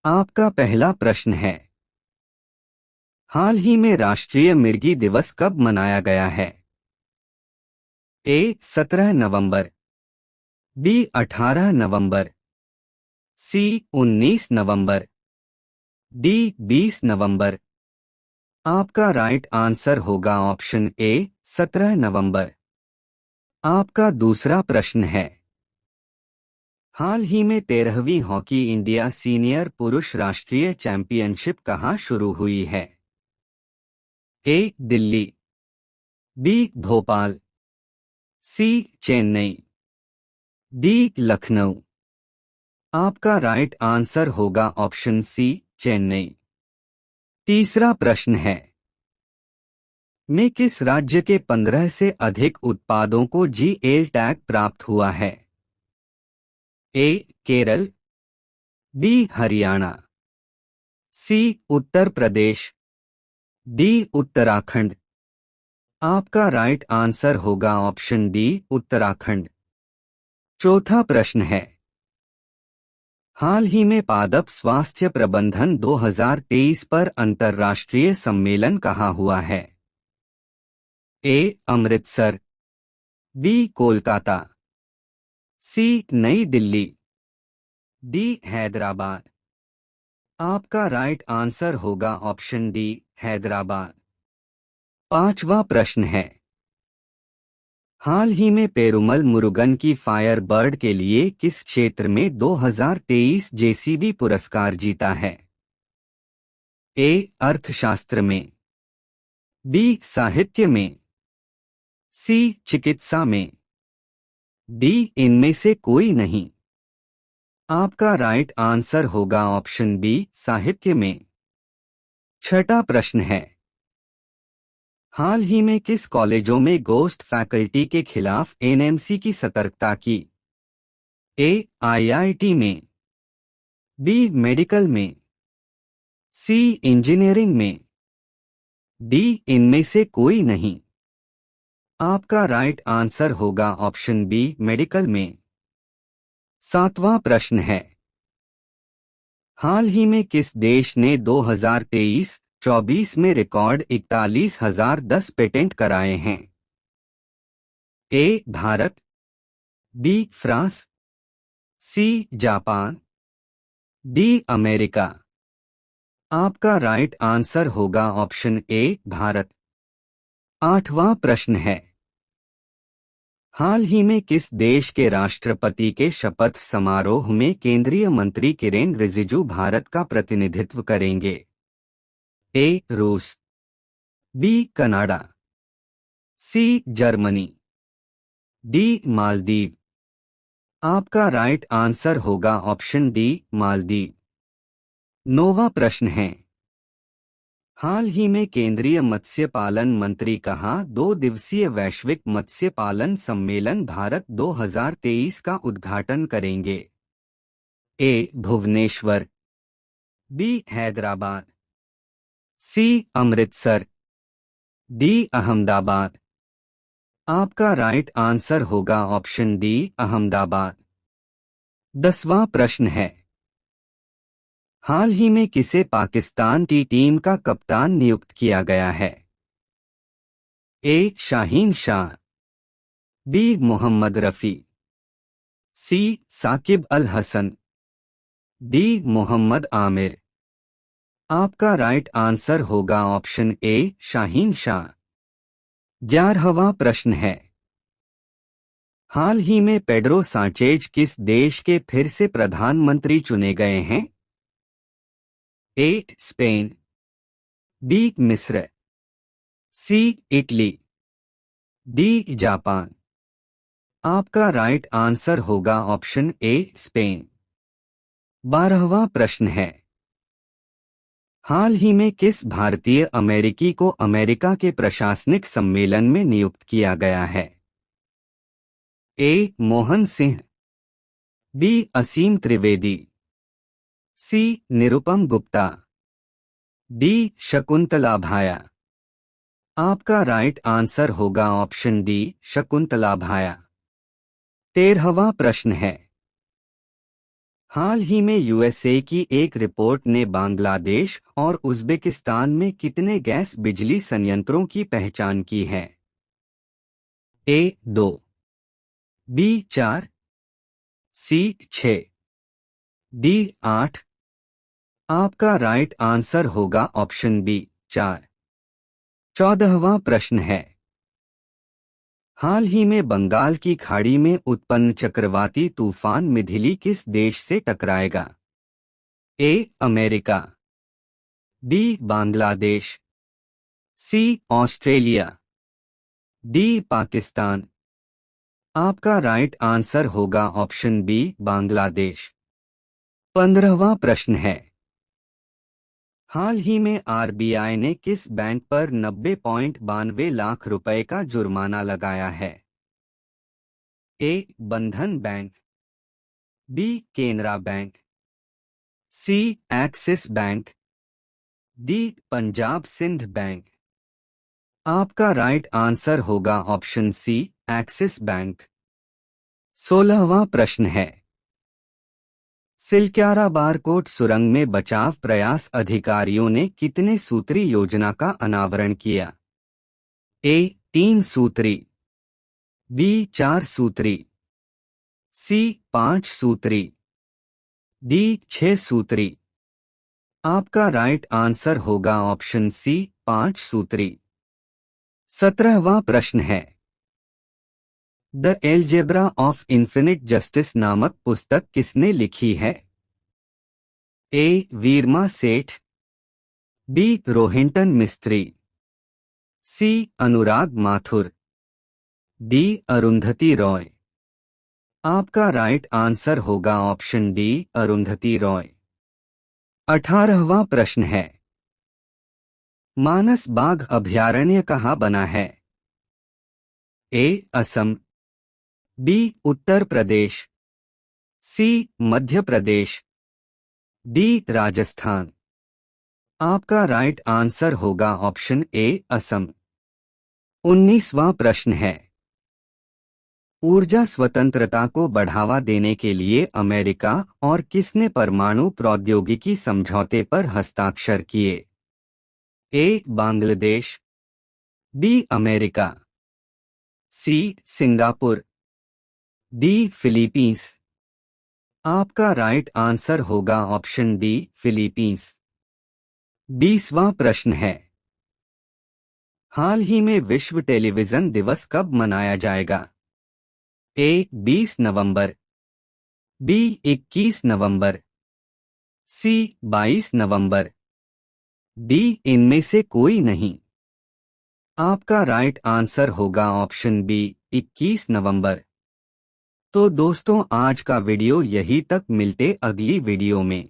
आपका पहला प्रश्न है, हाल ही में राष्ट्रीय मिर्गी दिवस कब मनाया गया है? ए 17 नवंबर, बी 18 नवंबर, सी 19 नवंबर, डी 20 नवंबर। आपका राइट आंसर होगा ऑप्शन ए 17 नवंबर। आपका दूसरा प्रश्न है, हाल ही में 13वीं हॉकी इंडिया सीनियर पुरुष राष्ट्रीय चैंपियनशिप कहाँ शुरू हुई है? ए दिल्ली, बी भोपाल, सी चेन्नई, डी लखनऊ। आपका राइट आंसर होगा ऑप्शन सी चेन्नई। तीसरा प्रश्न है, में किस राज्य के 15 से अधिक उत्पादों को जीएल टैग प्राप्त हुआ है? ए केरल, बी हरियाणा, सी उत्तर प्रदेश, डी उत्तराखंड। आपका राइट आंसर होगा ऑप्शन डी उत्तराखंड। चौथा प्रश्न है, हाल ही में पादप स्वास्थ्य प्रबंधन 2023 पर अंतर्राष्ट्रीय सम्मेलन कहाँ हुआ है? ए अमृतसर, बी कोलकाता, सी नई दिल्ली, डी हैदराबाद। आपका राइट आंसर होगा ऑप्शन डी हैदराबाद। पांचवा प्रश्न है, हाल ही में पेरुमल मुरुगन की फायर बर्ड के लिए किस क्षेत्र में 2023 जेसीबी पुरस्कार जीता है? ए अर्थशास्त्र में, बी साहित्य में, सी चिकित्सा में, डी इनमें से कोई नहीं। आपका राइट आंसर होगा ऑप्शन बी साहित्य में। छठा प्रश्न है, हाल ही में किस कॉलेजों में गोस्ट फैकल्टी के खिलाफ एनएमसी की सतर्कता की? ए आईआईटी में, बी मेडिकल में, सी इंजीनियरिंग में, डी इनमें से कोई नहीं। आपका राइट आंसर होगा ऑप्शन बी मेडिकल में। सातवां प्रश्न है, हाल ही में किस देश ने 2023-24 में रिकॉर्ड 41,010 पेटेंट कराए हैं? A Bharat, B France, C Japan, D America. आपका राइट आंसर होगा ऑप्शन ए भारत। आठवां प्रश्न है, हाल ही में किस देश के राष्ट्रपति के शपथ समारोह में केंद्रीय मंत्री किरेन रिजिजू भारत का प्रतिनिधित्व करेंगे? ए रूस, B Canada, C Germany, D Maldives. आपका राइट आंसर होगा ऑप्शन डी मालदीव। नौवां प्रश्न है, हाल ही में केंद्रीय मत्स्य पालन मंत्री कहाँ 2 दिवसीय वैश्विक मत्स्य पालन सम्मेलन भारत 2023 का उद्घाटन करेंगे? ए भुवनेश्वर, बी हैदराबाद, सी अमृतसर, डी अहमदाबाद। आपका राइट आंसर होगा ऑप्शन डी अहमदाबाद। 10वां प्रश्न है, हाल ही में किसे पाकिस्तान की टीम का कप्तान नियुक्त किया गया है? ए शाहीन शाह, बी मोहम्मद रफी, सी साकिब अल हसन, डी मोहम्मद आमिर। आपका राइट आंसर होगा ऑप्शन ए शाहीन शाह। 11वां प्रश्न है, हाल ही में पेड्रो सांचेज किस देश के फिर से प्रधानमंत्री चुने गए हैं? ए स्पेन, बी मिस्र, सी इटली, डी जापान। आपका राइट आंसर होगा ऑप्शन ए स्पेन। 12वां प्रश्न है, हाल ही में किस भारतीय अमेरिकी को अमेरिका के प्रशासनिक सम्मेलन में नियुक्त किया गया है? ए मोहन सिंह, बी असीम त्रिवेदी, सी निरुपम गुप्ता, डी शकुंतला भाया। आपका राइट आंसर होगा ऑप्शन डी शकुंतला भाया। 13वां प्रश्न है, हाल ही में यूएसए की एक रिपोर्ट ने बांग्लादेश और उज़्बेकिस्तान में कितने गैस बिजली संयंत्रों की पहचान की है? ए 2, बी 4, सी 6, डी 8। आपका राइट आंसर होगा ऑप्शन बी 4। 14वां प्रश्न है, हाल ही में बंगाल की खाड़ी में उत्पन्न चक्रवाती तूफान मिथिली किस देश से टकराएगा? A America, B Bangladesh, C Australia, D Pakistan. आपका राइट आंसर होगा ऑप्शन बी बांग्लादेश। 15वां प्रश्न है, हाल ही में आरबीआई ने किस बैंक पर 90.92 लाख रुपए का जुर्माना लगाया है? A Bandhan bank, B Canara bank, C Axis bank, D Punjab Sind bank. आपका राइट आंसर होगा ऑप्शन सी एक्सिस बैंक। 16वां प्रश्न है, सिलक्यारा बारकोट सुरंग में बचाव प्रयास अधिकारियों ने कितने सूत्री योजना का अनावरण किया? ए 3 सूत्री, बी 4 सूत्री, सी 5 सूत्री, डी 6 सूत्री। आपका राइट आंसर होगा ऑप्शन सी 5 सूत्री। 17वां प्रश्न है, the algebra of infinite justice नामक पुस्तक किसने लिखी है? ए वीरमा सेठ, बी रोहिंटन मिस्त्री, सी अनुराग माथुर, डी अरुंधति रॉय। आपका राइट आंसर होगा ऑप्शन डी अरुंधति रॉय। 18वां प्रश्न है, मानस बाघ अभयारण्य कहाँ बना है? ए असम, बी उत्तर प्रदेश, सी मध्य प्रदेश, डी राजस्थान। आपका राइट आंसर होगा ऑप्शन ए असम। 19वां प्रश्न है, ऊर्जा स्वतंत्रता को बढ़ावा देने के लिए अमेरिका और किसने परमाणु प्रौद्योगिकी समझौते पर हस्ताक्षर किए? A Bangladesh, B America, C Singapore, D Philippines. आपका राइट आंसर होगा ऑप्शन डी फिलीपींस। 20वां प्रश्न है, हाल ही में विश्व टेलीविजन दिवस कब मनाया जाएगा? ए 20 नवंबर, बी 21 नवंबर, सी 22 नवंबर, डी इनमें से कोई नहीं। आपका राइट आंसर होगा ऑप्शन बी 21 नवंबर। तो दोस्तों आज का वीडियो यहीं तक, मिलते अगली वीडियो में।